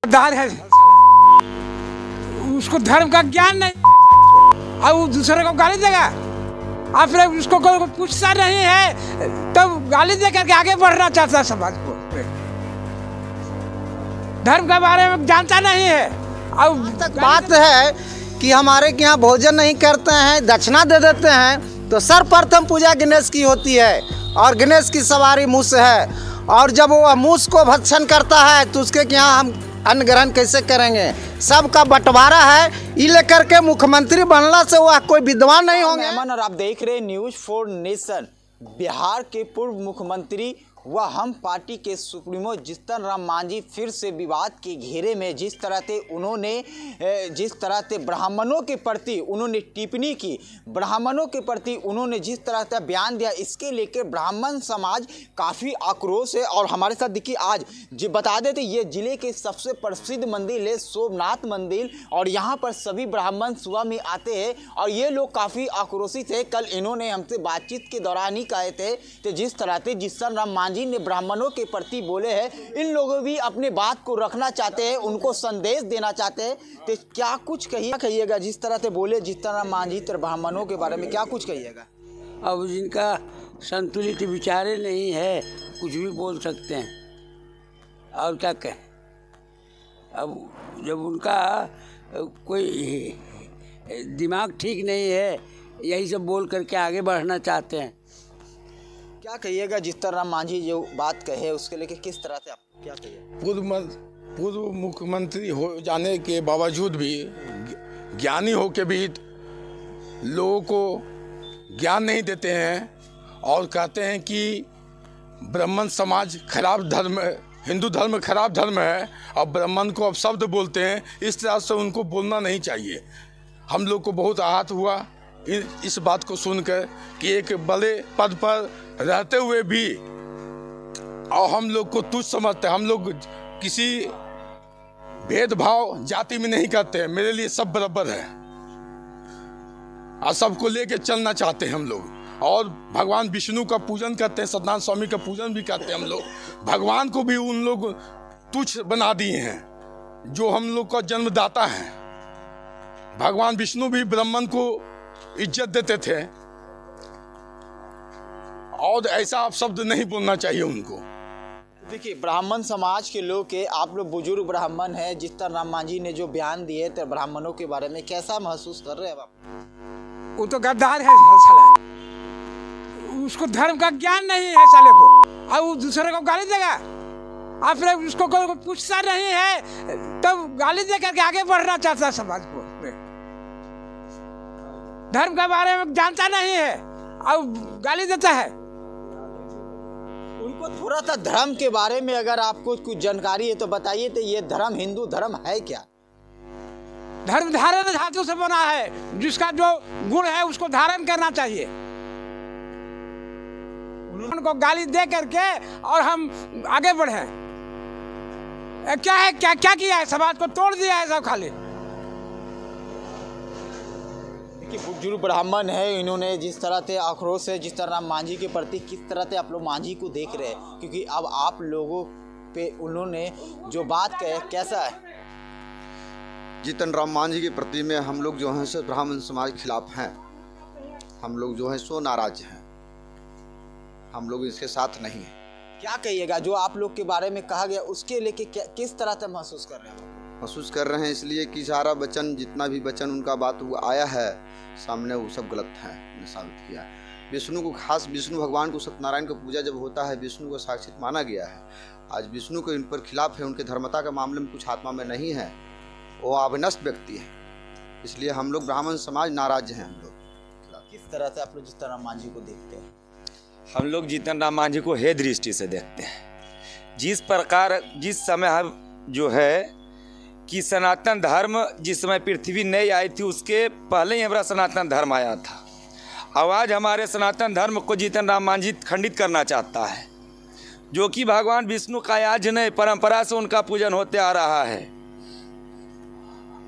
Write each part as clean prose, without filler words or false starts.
दार है, उसको धर्म का ज्ञान नहीं और वो दूसरे को गाली देगा। आप फिर उसको कोई पूछता नहीं है तो गाली दे करके आगे बढ़ना चाहता है समाज को। धर्म के बारे में जानता नहीं है। और बात है कि हमारे यहाँ भोजन नहीं करते हैं, दक्षिणा दे देते हैं, तो सर्वप्रथम पूजा गणेश की होती है और गणेश की सवारी मूस है। और जब वो मूस को भक्षण करता है तो उसके यहाँ हम अन्न ग्रहण कैसे करेंगे? सबका बंटवारा है, ये लेकर के मुख्यमंत्री बनने से वह कोई विद्वान नहीं होंगे। और आप देख रहे हैं न्यूज़4 नेशन। बिहार के पूर्व मुख्यमंत्री व हम पार्टी के सुप्रीमो जीतन राम मांझी फिर से विवाद के घेरे में जिस तरह से ब्राह्मणों के प्रति उन्होंने टिप्पणी की, ब्राह्मणों के प्रति उन्होंने जिस तरह से बयान दिया, इसके लेकर ब्राह्मण समाज काफ़ी आक्रोश है। और हमारे साथ देखिए आज जी बता देते ये जिले के सबसे प्रसिद्ध मंदिर है सोमनाथ मंदिर, और यहाँ पर सभी ब्राह्मण सुबह में आते हैं और ये लोग काफ़ी आक्रोशित है। कल इन्होंने हमसे बातचीत के दौरान ही कहे थे कि जिस तरह से जीतन राम मांझी ने ब्राह्मणों के प्रति बोले हैं, इन लोगों भी अपने बात को रखना चाहते हैं, उनको संदेश देना चाहते हैं। तो क्या कुछ कहिएगा जिस तरह से बोले जीतन राम मांझी तो ब्राह्मणों के बारे में क्या कुछ कहिएगा? अब जिनका संतुलित विचारे नहीं है कुछ भी बोल सकते हैं और क्या कहें। अब जब उनका कोई दिमाग ठीक नहीं है, यही सब बोल करके आगे बढ़ना चाहते हैं। क्या कहिएगा जीतन राम मांझी जो बात कहे उसके लेके किस तरह से आप क्या कहिए? पूर्व मुख्यमंत्री हो जाने के बावजूद भी, ज्ञानी हो के भी लोगों को ज्ञान नहीं देते हैं और कहते हैं कि ब्राह्मण समाज खराब धर्म, हिंदू धर्म खराब धर्म है और ब्राह्मण को अब शब्द बोलते हैं। इस तरह से उनको बोलना नहीं चाहिए। हम लोग को बहुत आहत हुआ इस बात को सुनकर कि एक बड़े पद पर रहते हुए भी और हम लोग को तुच्छ समझते हैं। हम लोग किसी भेदभाव जाति में नहीं करते हैं। मेरे लिए सब बराबर है और सबको लेके चलना चाहते हैं हम लोग। और भगवान विष्णु का पूजन करते हैं, सत्यनारायण स्वामी का पूजन भी करते हैं हम लोग। भगवान को भी उन लोग तुच्छ बना दिए हैं जो हम लोग का जन्मदाता है। भगवान विष्णु भी ब्राह्मण को इज्जत देते थे और ऐसा आप शब्द नहीं बोलना चाहिए उनको। देखिए ब्राह्मण समाज के लोग के आप लोग बुजुर्ग ब्राह्मण हैं, जीतन राम मांझी ने जो बयान दिए तो ब्राह्मणों के बारे में कैसा महसूस कर रहे हैं आप? वो तो गद्दार है साला, उसको धर्म का ज्ञान नहीं है साले को और वो दूसरे को गाली देगा। आप फिर उसको कोई पूछता नहीं है तो गाली दे करके आगे बढ़ना चाहता है समाज को। धर्म के बारे में जानता नहीं है और गाली देता है। उनको थोड़ा सा धर्म के बारे में अगर आपको कुछ जानकारी है तो बताइए। तो ये धर्म हिंदू धर्म है क्या? धर्म धारण धातु से बना है, जिसका जो गुण है उसको धारण करना चाहिए। उनको गाली दे करके और हम आगे बढ़े। क्या है, क्या क्या किया है? समाज को तोड़ दिया है सब खाली। बुजुर्ग ब्राह्मण है, इन्होंने जिस तरह से आक्रोश है जीतन राम मांझी के प्रति, किस तरह से आप लोग मांझी को देख रहे हैं? क्योंकि अब आप लोगों पे उन्होंने जो बात कहे कैसा है? जीतन राम मांझी के प्रति में हम लोग जो हैं सो ब्राह्मण समाज के खिलाफ हैं। हम लोग जो हैं सो नाराज हैं, हम लोग इसके साथ नहीं हैं। क्या कहिएगा जो आप लोग के बारे में कहा गया उसके लेके किस तरह से महसूस कर रहे हैं? महसूस कर रहे हैं इसलिए कि सारा वचन, जितना भी वचन उनका बात हुआ आया है सामने, वो सब गलत है, ने साबित किया है। विष्णु को खास, विष्णु भगवान को, सत्यनारायण का पूजा जब होता है विष्णु को साक्षात माना गया है। आज विष्णु को इन पर खिलाफ है, उनके धर्मता के मामले में कुछ आत्मा में नहीं है, वो अविनस्त व्यक्ति है। इसलिए हम लोग ब्राह्मण समाज नाराज हैं। हम लोग किस तरह से आप लोग जीतन राम मांझी को देखते हैं? हम लोग जीतन राम मांझी को हे दृष्टि से देखते हैं। जिस प्रकार जिस समय हम जो है कि सनातन धर्म जिस समय पृथ्वी नहीं आई थी उसके पहले ही हमारा सनातन धर्म आया था। अब आज हमारे सनातन धर्म को जीतन राम मांझी खंडित करना चाहता है, जो कि भगवान विष्णु का आज नहीं, परंपरा से उनका पूजन होते आ रहा है।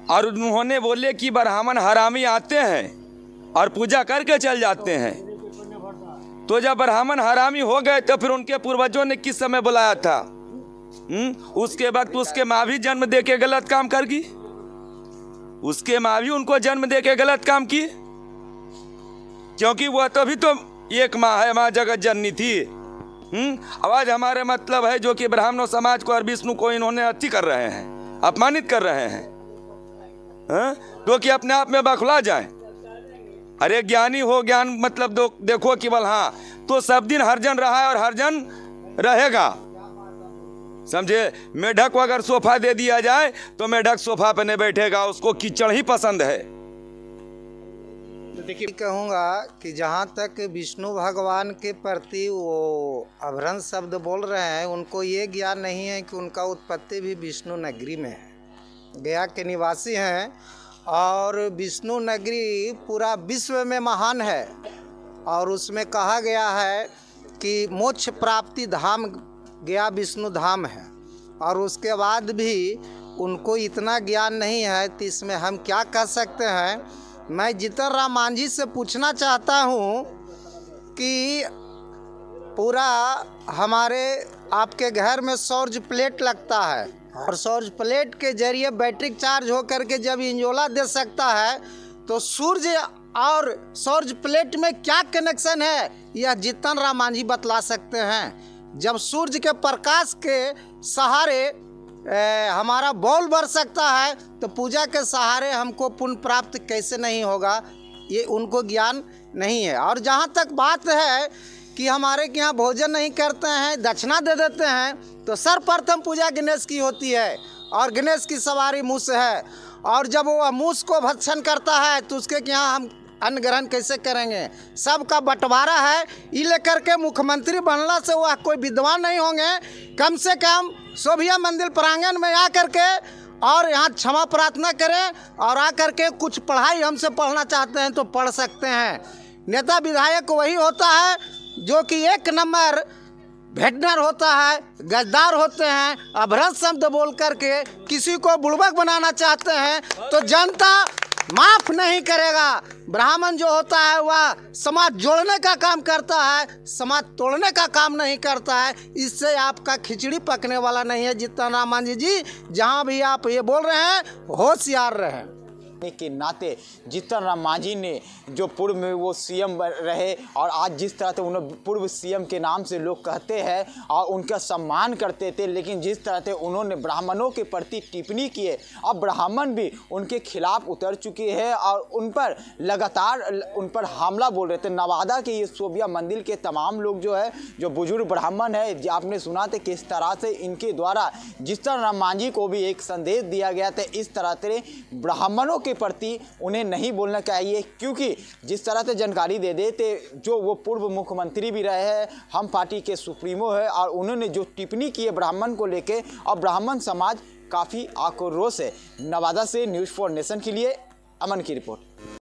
और उन्होंने बोले कि ब्राह्मण हरामी आते हैं और पूजा करके चल जाते हैं। तो जब ब्राह्मण हरामी हो गए तो फिर उनके पूर्वजों ने किस समय बुलाया था? उसके वक्त उसके माँ भी जन्म दे के गलत काम कर गई, उसके माँ भी उनको जन्म दे के गलत काम की, क्योंकि वह तो भी तो एक माँ है, माँ जगत जननी थी। अब आज हमारे मतलब है जो कि ब्राह्मणों समाज को और विष्णु को इन्होंने अच्छी कर रहे हैं, अपमानित कर रहे हैं, तो कि अपने आप में बखला जाए। अरे ज्ञानी हो, ज्ञान मतलब देखो केवल, हाँ तो सब दिन हर जन रहा है और हर जन रहेगा, समझे। मेढक को अगर सोफा दे दिया जाए तो मेढक सोफा पे नहीं बैठेगा, उसको कीचड़ ही पसंद है। देखिए, कहूँगा कि जहाँ तक विष्णु भगवान के प्रति वो अभ्रंश शब्द बोल रहे हैं, उनको ये ज्ञान नहीं है कि उनका उत्पत्ति भी विष्णु नगरी में है, गया के निवासी हैं, और विष्णु नगरी पूरा विश्व में महान है, और उसमें कहा गया है कि मोक्ष प्राप्ति धाम गया विष्णु धाम है, और उसके बाद भी उनको इतना ज्ञान नहीं है, तो इसमें हम क्या कह सकते हैं। मैं जीतन राम मांझी से पूछना चाहता हूँ कि पूरा हमारे आपके घर में सौर प्लेट लगता है, और सौर प्लेट के जरिए बैटरी चार्ज होकर के जब इंजोला दे सकता है, तो सूर्य और सौर प्लेट में क्या कनेक्शन है, यह जीतन राम मांझी बतला सकते हैं। जब सूर्य के प्रकाश के सहारे हमारा बॉल बढ़ सकता है, तो पूजा के सहारे हमको पुण्य प्राप्त कैसे नहीं होगा, ये उनको ज्ञान नहीं है। और जहाँ तक बात है कि हमारे यहाँ भोजन नहीं करते हैं, दक्षिणा दे देते हैं, तो सर्वप्रथम पूजा गणेश की होती है, और गणेश की सवारी मूस है, और जब वो मूस को भक्षण करता है तो उसके यहाँ हम अन्न ग्रहण कैसे करेंगे। सबका बंटवारा है, ये लेकर के मुख्यमंत्री बनने से वह कोई विद्वान नहीं होंगे, कम से कम शोभिया मंदिर प्रांगण में आकर के और यहाँ क्षमा प्रार्थना करें, और आकर के कुछ पढ़ाई हमसे पढ़ना चाहते हैं तो पढ़ सकते हैं। नेता विधायक वही होता है जो कि एक नंबर भेटनर होता है, गद्दार होते हैं, अभ्रंश शब्द बोल करके किसी को बुड़बक बनाना चाहते हैं तो जनता माफ नहीं करेगा। ब्राह्मण जो होता है वह समाज जोड़ने का काम करता है, समाज तोड़ने का काम नहीं करता है। इससे आपका खिचड़ी पकने वाला नहीं है। जीतन राम मांझी जी, जहाँ भी आप ये बोल रहे हैं होशियार रहें। के नाते जीतन राम मांझी ने जो पूर्व में वो सीएम रहे, और आज जिस तरह से उन्हें पूर्व सीएम के नाम से लोग कहते हैं और उनका सम्मान करते थे, लेकिन जिस तरह से उन्होंने ब्राह्मणों के प्रति टिप्पणी की है, अब ब्राह्मण भी उनके खिलाफ उतर चुके हैं और उन पर लगातार उन पर हमला बोल रहे थे। नवादा के ये शोभिया मंदिर के तमाम लोग जो है, जो बुजुर्ग ब्राह्मण है, आपने सुना था किस तरह से इनके द्वारा जीतन राम मांझी को भी एक संदेश दिया गया था, इस तरह से ब्राह्मणों के प्रति उन्हें नहीं बोलना चाहिए, क्योंकि जिस तरह से जानकारी दे देते, जो वो पूर्व मुख्यमंत्री भी रहे हैं, हम पार्टी के सुप्रीमो है, और उन्होंने जो टिप्पणी की है ब्राह्मण को लेके, और ब्राह्मण समाज काफ़ी आक्रोश है। नवादा से न्यूज़ फॉर नेशन के लिए अमन की रिपोर्ट।